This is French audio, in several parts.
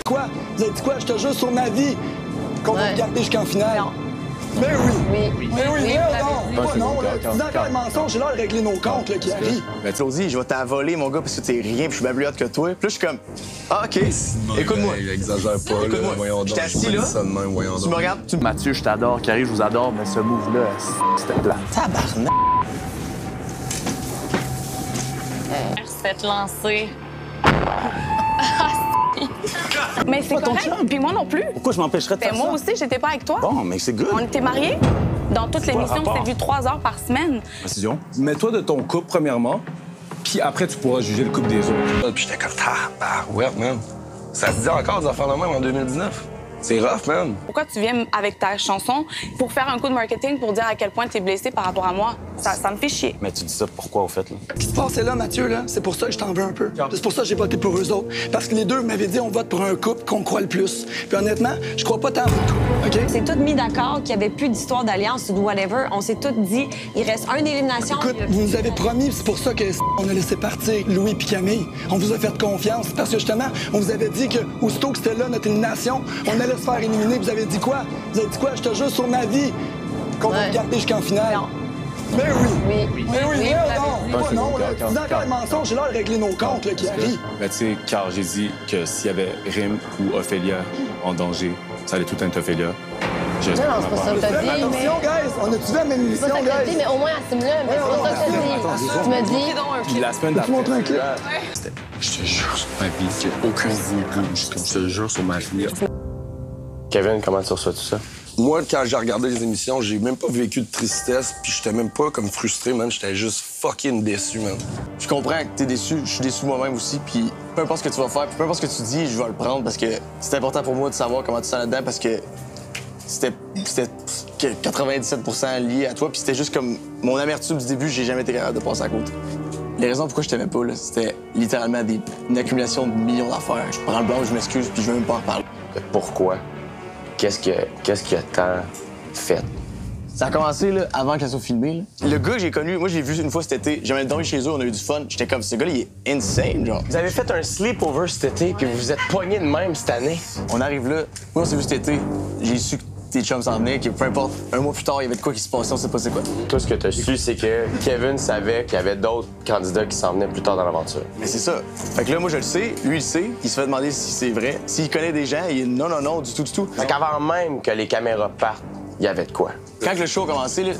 quoi? Vous avez dit quoi? Je te jure sur ma vie qu'on va regarder jusqu'en finale. Non. Mais oui! Oui. Mais oui, Oui, non! vous Moi, non, là. Tu dis encore un mensonge, j'ai l'air de régler nos comptes, là, qui arrivent. Ben, Claudie, je vais t'avoler, mon gars, parce que t'es rien, puis je suis bien plus hot que toi. Puis là, je suis comme, ah, OK, écoute-moi. Il exagère pas, Écoute-moi, là. Voyons donc. j'étais assis là, Ça de même, voyons tu donc. me regardes, tu me... Mathieu, je t'adore. Carré, je vous adore, mais ce move-là, c'était plat. Tabarnak! Se fait lancer. Mais c'est correct. Puis moi non plus. Pourquoi je m'empêcherais de Ben, faire moi ça? aussi, j'étais pas avec toi. Bon, mais c'est good. On était mariés. Dans toute quoi le l'émission, rapport? c'était vu 3 heures par semaine. Décision. Mets-toi de ton couple, premièrement, puis après, tu pourras juger le couple des autres. Puis j'étais comme, ouais, man. Ça se dit encore des affaires de même en 2019. C'est rough, man. Pourquoi tu viens avec ta chanson pour faire un coup de marketing pour dire à quel point t'es blessé par rapport à moi? Ça me fait chier. Mais tu dis ça pourquoi, au fait, là? Ce qui se passait là, Mathieu, là, c'est pour ça que je t'en veux un peu. C'est pour ça que j'ai voté pour eux autres. Parce que les deux m'avaient dit on vote pour un couple qu'on croit le plus. Puis honnêtement, je crois pas tant à votre couple, OK? On s'est tous mis d'accord qu'il n'y avait plus d'histoire d'alliance ou de whatever. On s'est tous dit, il reste une élimination. Écoute, vous nous avez promis, c'est pour ça que on a laissé partir Louis et Camille. On vous a fait confiance parce que justement, on vous avait dit que aussitôt que c'était là notre élimination, on allait se faire éliminer. Vous avez dit quoi? Vous avez dit quoi? Je te jure sur ma vie qu'on va regarder jusqu'en finale. Non. Mais oui! Oui. Mais oui, Oui, non! c'est Non, bon, là, calme, tu dis encore un mensonge, j'ai l'air de régler nos comptes, là, qui arrivent. Ben, tu sais, car j'ai dit que s'il y avait Rim ou Ophélia en danger, ça allait tout être Ophélia. J'ai Non, c'est pas ça que t'as dit, mais... Attention, guys! On a-tu vu la même C'est pas émission, ça que t'as dit, guys? mais au moins assume-le. Mais c'est pas ça que t'as dit. Tu m'as dit... Puis la semaine Tu montres un clip? Je te jure sur ma vie qu'il n'y a aucun voodoo. Je te jure sur ma vie. Kevin, comment tu reçois tout ça? Moi, quand j'ai regardé les émissions, j'ai même pas vécu de tristesse, puis j'étais même pas comme frustré, man. J'étais juste fucking déçu, man. Je comprends que t'es déçu, je suis déçu moi-même aussi, puis peu importe ce que tu vas faire, peu importe ce que tu dis, je vais le prendre parce que c'est important pour moi de savoir comment tu sens là-dedans parce que c'était 97% lié à toi, puis c'était juste comme mon amertume du début, j'ai jamais été capable de passer à côté. Les raisons pourquoi je t'aimais pas, là, c'était littéralement une accumulation de millions d'affaires. Je prends le blanc, je m'excuse, puis je veux même pas en reparler. Pourquoi? Qu'est-ce qui a tant fait? Ça a commencé là, avant que ça soit filmé. Là. Le gars que j'ai connu, moi j'ai vu une fois cet été, j'avais dormi chez eux, on a eu du fun. J'étais comme, ce gars-là, il est insane, genre. Vous avez fait un sleepover cet été, puis vous vous êtes pognés de même cette année. On arrive là, moi on s'est vu cet été, j'ai su que tes chums s'en venaient, que peu importe, un mois plus tard, il y avait de quoi qui se passait, on sait pas c'est quoi. Tout ce que tu as su, c'est que Kevin savait qu'il y avait d'autres candidats qui s'en venaient plus tard dans l'aventure. Mais c'est ça. Fait que là, moi je le sais, lui il le sait, il se fait demander si c'est vrai. S'il connaît des gens, il est non, non, non, du tout, du tout. Fait qu'avant même que les caméras partent, il y avait de quoi. Quand le show a commencé, là,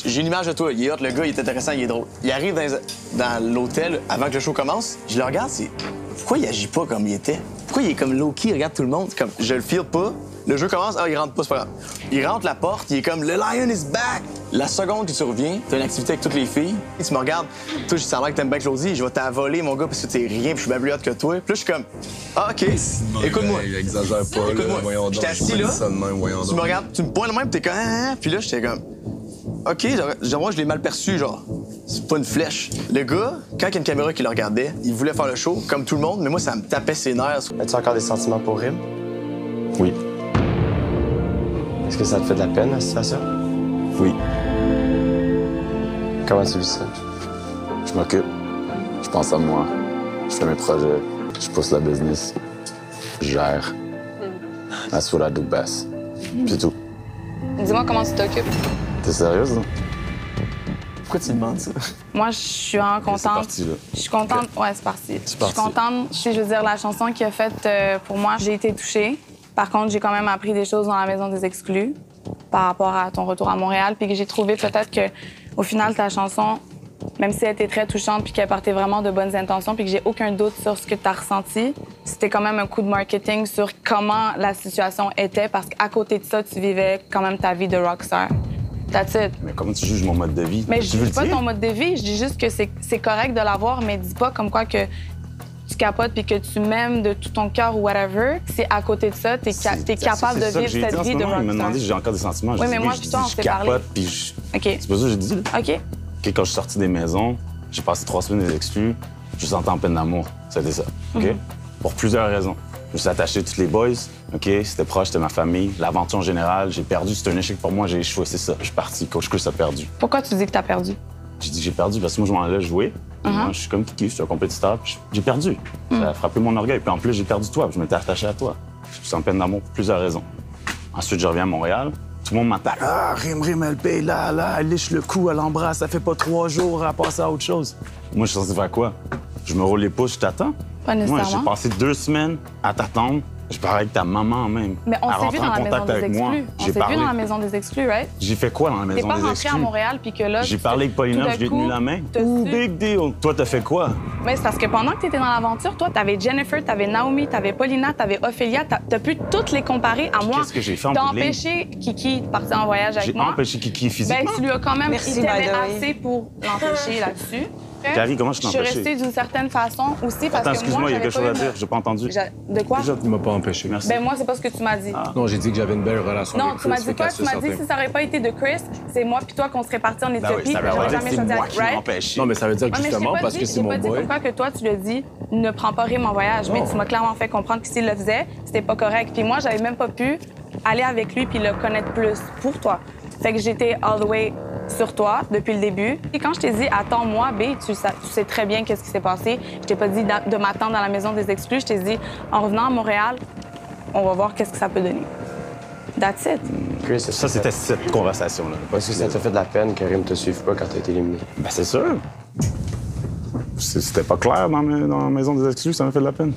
j'ai une image de toi. Il est hot, le gars, il est intéressant, il est drôle. Il arrive dans l'hôtel avant que le show commence. Je le regarde, c'est. Pourquoi il agit pas comme il était? Pourquoi il est comme low-key, il regarde tout le monde? Comme, je le feel pas. Le jeu commence, il rentre pas, c'est pas grave. Il rentre la porte, il est comme, le lion is back! La seconde que tu reviens, t'as une activité avec toutes les filles. Et tu me regardes, toi, je sens que t'aimes bien Claudie, je vais t'avoler, mon gars, parce que t'es rien, puis je suis bien plus hot que toi. Puis là, je suis comme, ah, OK, écoute-moi. Il exagère pas, là. Écoute-moi. Voyons donc. J'étais assis J'ai pas là, dit ça de même, voyons tu donc. me regardes, tu me pointes le même, t'es comme, ah, puis là, j'étais comme, OK, genre, moi, je l'ai mal perçu, genre, c'est pas une flèche. Le gars, quand il y a une caméra qui le regardait, il voulait faire le show, comme tout le monde, mais moi, ça me tapait ses nerfs. As-tu encore des sentiments pour Rim? Oui. Est-ce que ça te fait de la peine, la situation? Oui. Comment tu vis ça? Je m'occupe. Je pense à moi. Je fais mes projets. Je pousse la business. Je gère. That's what I do best. C'est tout. Dis-moi comment tu t'occupes. T'es sérieuse, là? Pourquoi tu demandes ça? Moi, je suis vraiment contente. C'est parti, là. Je suis contente. Ouais, c'est parti. Je suis parti. contente. Je veux dire, la chanson qu'il a faite pour moi, j'ai été touchée. Par contre, j'ai quand même appris des choses dans la maison des exclus par rapport à ton retour à Montréal, puis que j'ai trouvé peut-être que, au final, ta chanson, même si elle était très touchante, puis qu'elle partait vraiment de bonnes intentions, puis que j'ai aucun doute sur ce que tu as ressenti, c'était quand même un coup de marketing sur comment la situation était, parce qu'à côté de ça, tu vivais quand même ta vie de rockstar. That's it. Mais comment tu juges mon mode de vie? Mais Tu je veux dis le pas dire? ton mode de vie, je dis juste que c'est correct de l'avoir, mais dis pas comme quoi que tu capotes puis que tu m'aimes de tout ton cœur ou whatever. C'est à côté de ça, t'es capable de C'est ça que vivre j'ai dit cette en ce vie de moment. Il m'a rockstar. demandé si j'ai encore des sentiments. Oui, J'ai mais dit moi, je puis toi, dis, on je s'est parlé. capote, puis je... OK. C'est pas ça que j'ai dit, là. OK. OK, quand je suis sorti des maisons, j'ai passé 3 semaines des exclus, je me sentais en peine d'amour. C'était ça, OK? Pour plusieurs raisons. Je me suis attaché à tous les boys, OK? C'était proche, c'était ma famille. L'aventure en général, j'ai perdu. C'était un échec pour moi, j'ai échoué, c'est ça. Je suis parti. Coach Chris a perdu. Pourquoi tu dis que t'as perdu? J'ai dit que j'ai perdu parce que moi, je m'en allais jouer. Moi, je suis comme Kiki, je suis un compétiteur, puis j'ai perdu. Ça a frappé mon orgueil. Puis en plus, j'ai perdu toi, puis je m'étais attaché à toi. Je suis en peine d'amour pour plusieurs raisons. Ensuite, je reviens à Montréal. Tout le monde m'attaque. Ah, Rim, elle paye là, elle liche le cou, elle embrasse, ça fait pas 3 jours à passer à autre chose. Moi, je suis censé faire quoi? Je me roule les pouces, je t'attends? Pas Moi, nécessairement. j'ai passé 2 semaines à t'attendre. Je parlais avec ta maman même. Mais on Elle s'est vu rentrait dans en la maison contact des avec moi. exclus. On J'ai s'est parlé. vu dans la maison des exclus, right? J'ai fait quoi dans la T'es maison pas des rentré exclus? à Montréal puis que là... J'ai parlé avec Paulina, tout je lui ai d'un tenu coup, la main. t'as Ouh, su- big deal. Toi, t'as fait quoi? Mais c'est parce que pendant que tu étais dans l'aventure, toi, t'avais Jennifer, t'avais Naomi, t'avais Paulina, t'avais Ophélia, t'as pu toutes les comparer à moi. qu'est-ce que j'ai fait en T'as bout de ligne? empêché Kiki de partir en voyage avec J'ai moi. empêché Kiki physiquement. Ben, tu lui as quand même... Merci, il t'aimait by the way. assez pour l'empêcher là-dessus. Carrie, comment je t'ai Je suis empêché? restée d'une certaine façon aussi parce Attends, que excuse-moi, moi, il y a quelque chose à j'avais dire, j'ai pas entendu. De quoi? Déjà, tu m'as pas empêché. Merci. Ben moi, c'est pas ce que tu m'as dit. Non, j'ai dit que j'avais une belle relation Non, avec tu m'as Chris, dit fait quoi? qu'à Tu m'as dit certain- si ça aurait pas été de Chris, c'est moi puis toi qu'on serait partis en Éthiopie. ça veut j'aurais dire que jamais c'est choisi moi avec qui l'ai Ray. empêché. Non, mais ça veut dire que Ouais, mais je t'ai justement, pas parce dit- que c'est j'ai mon pas dit boy. pourquoi que toi, tu le dis, ne prends pas Rim en voyage. Mais tu m'as clairement fait comprendre que s'il le faisait, c'était pas correct. Puis moi, j'avais même pas pu aller avec lui puis le connaître plus pour toi. Fait que j'étais all the way sur toi depuis le début. Et quand je t'ai dit « Attends-moi, B », tu sais très bien qu'est-ce qui s'est passé. Je t'ai pas dit de m'attendre dans la maison des exclus. Je t'ai dit « En revenant à Montréal, on va voir qu'est-ce que ça peut donner. » That's it. Chris, Ça, c'était cette conversation-là. Parce que ça t'a fait de la peine que Rim te suive pas quand t'as été éliminé. Ben, c'est sûr. C'était pas clair dans la maison des exclus, ça m'a fait de la peine.